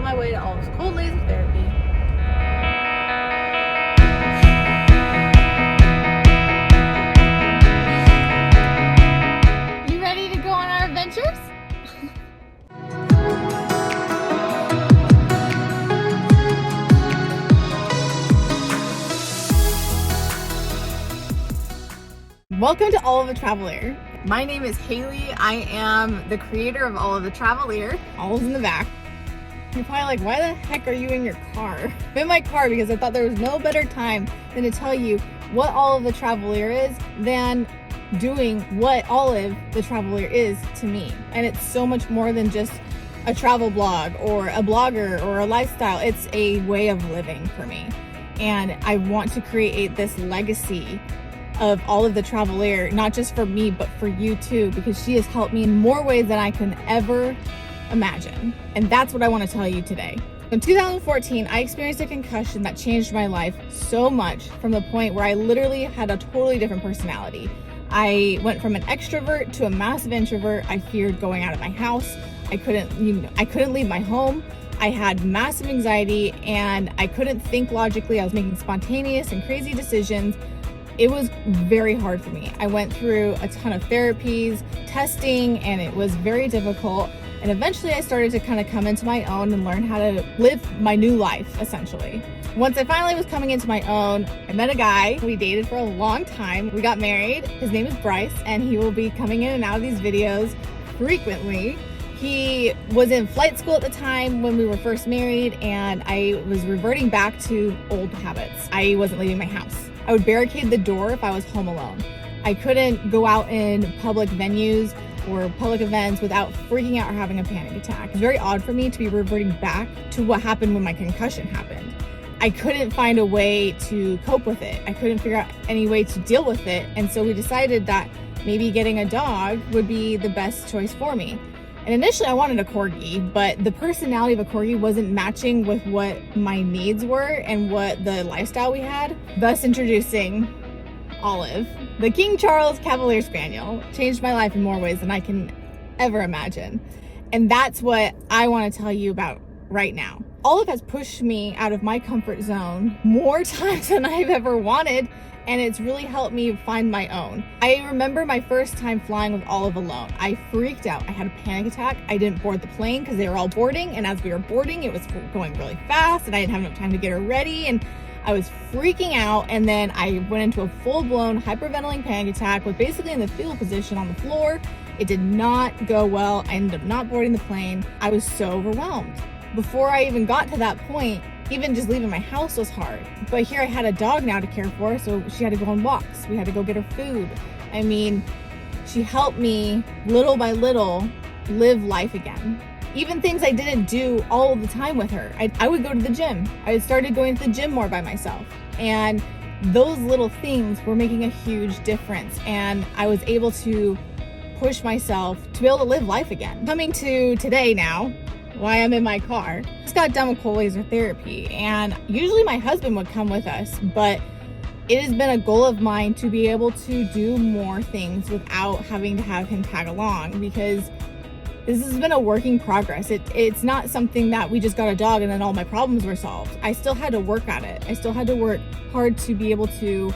my way to Olive's cold laser therapy. You ready to go on our adventures? Welcome to Olive The Travelier. My name is Haley. I am the creator of Olive The Travelier. Olive's in the back. You're probably like, why the heck are you in your car? I'm in my car because I thought there was no better time than to tell you what Olive The Travelier is than doing what Olive The Travelier is to me. And it's so much more than just a travel blog or a blogger or a lifestyle. It's a way of living for me. And I want to create this legacy of Olive The Travelier, not just for me, but for you too, because she has helped me in more ways than I can ever imagine. And that's what I want to tell you today. In 2014, I experienced a concussion that changed my life so much, from the point where I literally had a totally different personality. I went from an extrovert to a massive introvert. I feared going out of my house. I couldn't leave my home. I had massive anxiety and I couldn't think logically. I was making spontaneous and crazy decisions. It was very hard for me. I went through a ton of therapies, testing, and it was very difficult. And eventually I started to kind of come into my own and learn how to live my new life, essentially. Once I finally was coming into my own, I met a guy. We dated for a long time. We got married. His name is Bryce, and he will be coming in and out of these videos frequently. He was in flight school at the time when we were first married, and I was reverting back to old habits. I wasn't leaving my house. I would barricade the door if I was home alone. I couldn't go out in public venues or public events without freaking out or having a panic attack. It's very odd for me to be reverting back to what happened when my concussion happened. I couldn't find a way to cope with it. I couldn't figure out any way to deal with it. And so we decided that maybe getting a dog would be the best choice for me. And initially I wanted a corgi, but the personality of a corgi wasn't matching with what my needs were and what the lifestyle we had. Thus introducing Olive, the King Charles Cavalier Spaniel. Changed my life in more ways than I can ever imagine. And that's what I want to tell you about right now. Olive has pushed me out of my comfort zone more times than I've ever wanted, and it's really helped me find my own. I remember my first time flying with Olive alone. I freaked out. I had a panic attack. I didn't board the plane because they were all boarding, and as we were boarding, it was going really fast, and I didn't have enough time to get her ready, and I was freaking out. And then I went into a full-blown hyperventilating panic attack, was basically in the fetal position on the floor. It did not go well. I ended up not boarding the plane. I was so overwhelmed. Before I even got to that point, even just leaving my house was hard. But here I had a dog now to care for, so she had to go on walks. We had to go get her food. I mean, she helped me little by little live life again. Even things I didn't do all of the time with her. I would go to the gym. I started going to the gym more by myself. And those little things were making a huge difference. And I was able to push myself to be able to live life again. Coming to today now, why I'm in my car. Just got done with cold laser therapy, and usually my husband would come with us, but it has been a goal of mine to be able to do more things without having to have him tag along, because this has been a work in progress. It's not something that we just got a dog and then all my problems were solved. I still had to work at it. I still had to work hard to be able to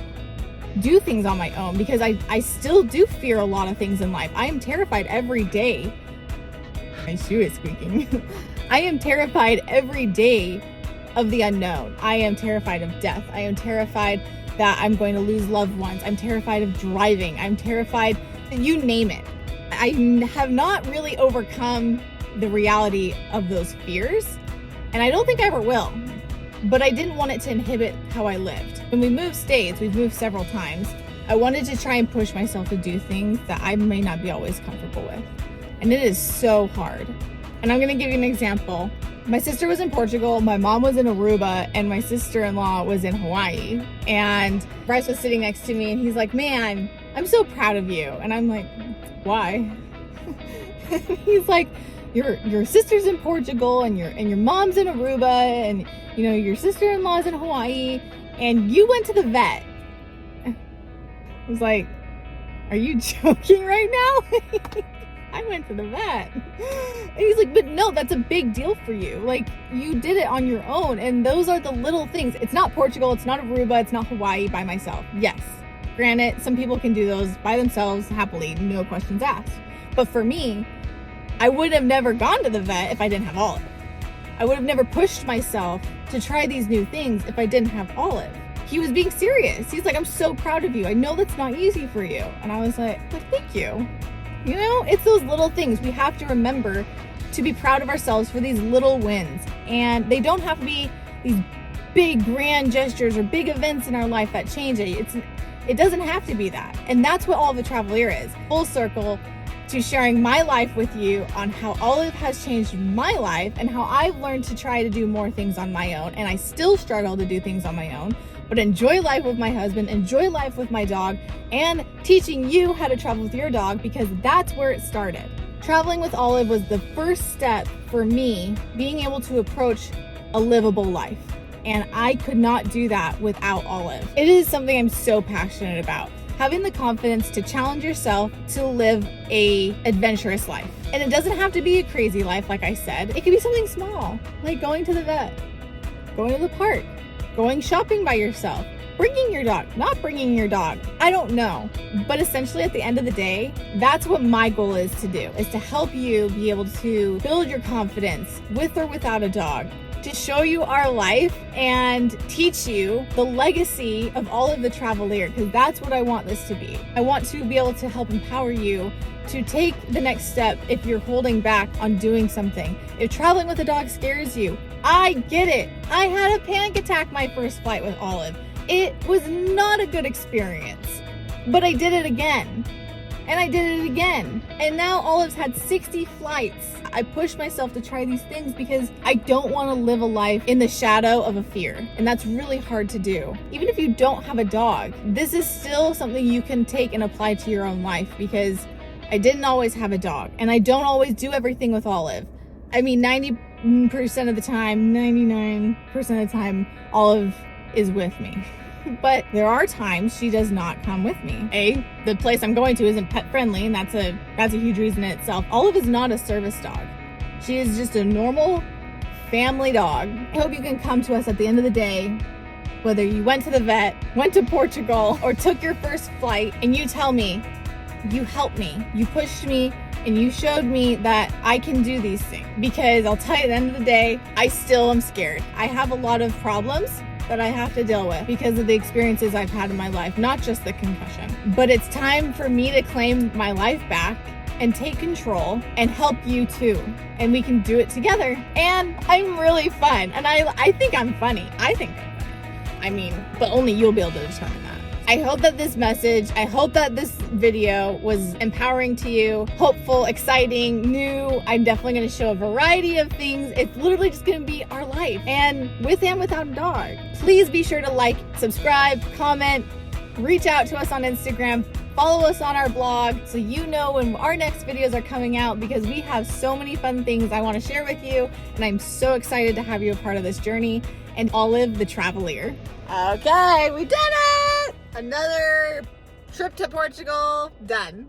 do things on my own, because I still do fear a lot of things in life. I am terrified every day. My shoe is squeaking. I am terrified every day of the unknown. I am terrified of death. I am terrified that I'm going to lose loved ones. I'm terrified of driving. I'm terrified, you name it. I have not really overcome the reality of those fears, and I don't think I ever will. But I didn't want it to inhibit how I lived. When we moved states, we've moved several times, I wanted to try and push myself to do things that I may not be always comfortable with. And it is so hard. And I'm gonna give you an example. My sister was in Portugal, my mom was in Aruba, and my sister-in-law was in Hawaii. And Bryce was sitting next to me and he's like, man, I'm so proud of you. And I'm like, why? He's like, your sister's in Portugal and your mom's in Aruba, and you know, your sister-in-law's in Hawaii, and you went to the vet. I was like, are you joking right now? I went to the vet. And he's like, but no, that's a big deal for you. Like, you did it on your own. And those are the little things. It's not Portugal. It's not Aruba. It's not Hawaii by myself. Yes. Granted, some people can do those by themselves happily, no questions asked. But for me, I would have never gone to the vet if I didn't have Olive. I would have never pushed myself to try these new things if I didn't have Olive. He was being serious. He's like, I'm so proud of you. I know that's not easy for you. And I was like, but thank you. You know, it's those little things. We have to remember to be proud of ourselves for these little wins. And they don't have to be these big grand gestures or big events in our life that change it. It doesn't have to be that. And that's what Olive the Travelier is. Full circle to sharing my life with you on how Olive has changed my life and how I've learned to try to do more things on my own. And I still struggle to do things on my own, but enjoy life with my husband, enjoy life with my dog, and teaching you how to travel with your dog, because that's where it started. Traveling with Olive was the first step for me being able to approach a livable life. And I could not do that without Olive. It is something I'm so passionate about. Having the confidence to challenge yourself to live a adventurous life. And it doesn't have to be a crazy life, like I said. It could be something small, like going to the vet, going to the park, going shopping by yourself, bringing your dog, not bringing your dog. I don't know. But essentially at the end of the day, that's what my goal is to do, is to help you be able to build your confidence with or without a dog, to show you our life and teach you the legacy of Olive the Travelier, because that's what I want this to be. I want to be able to help empower you to take the next step if you're holding back on doing something. If traveling with a dog scares you, I get it. I had a panic attack my first flight with Olive. It was not a good experience, but I did it again. And I did it again. And now Olive's had 60 flights. I pushed myself to try these things because I don't want to live a life in the shadow of a fear. And that's really hard to do. Even if you don't have a dog, this is still something you can take and apply to your own life, because I didn't always have a dog and I don't always do everything with Olive. I mean, 90% of the time, 99% of the time, Olive is with me. But there are times she does not come with me. The place I'm going to isn't pet friendly, and that's a huge reason in itself. Olive is not a service dog. She is just a normal family dog. I hope you can come to us at the end of the day, whether you went to the vet, went to Portugal, or took your first flight, and you tell me, you helped me, you pushed me, and you showed me that I can do these things. Because I'll tell you, at the end of the day, I still am scared. I have a lot of problems that I have to deal with because of the experiences I've had in my life, not just the concussion. But it's time for me to claim my life back and take control and help you too. And we can do it together. And I'm really fun. And I think I'm funny. I mean, but only you'll be able to determine that. I hope that this message, I hope that this video was empowering to you, hopeful, exciting, new. I'm definitely going to show a variety of things. It's literally just going to be our life, and with and without a dog. Please be sure to like, subscribe, comment, reach out to us on Instagram, follow us on our blog so you know when our next videos are coming out, because we have so many fun things I want to share with you, and I'm so excited to have you a part of this journey. And Olive the Travelier. Okay, we did it! Another trip to Portugal done.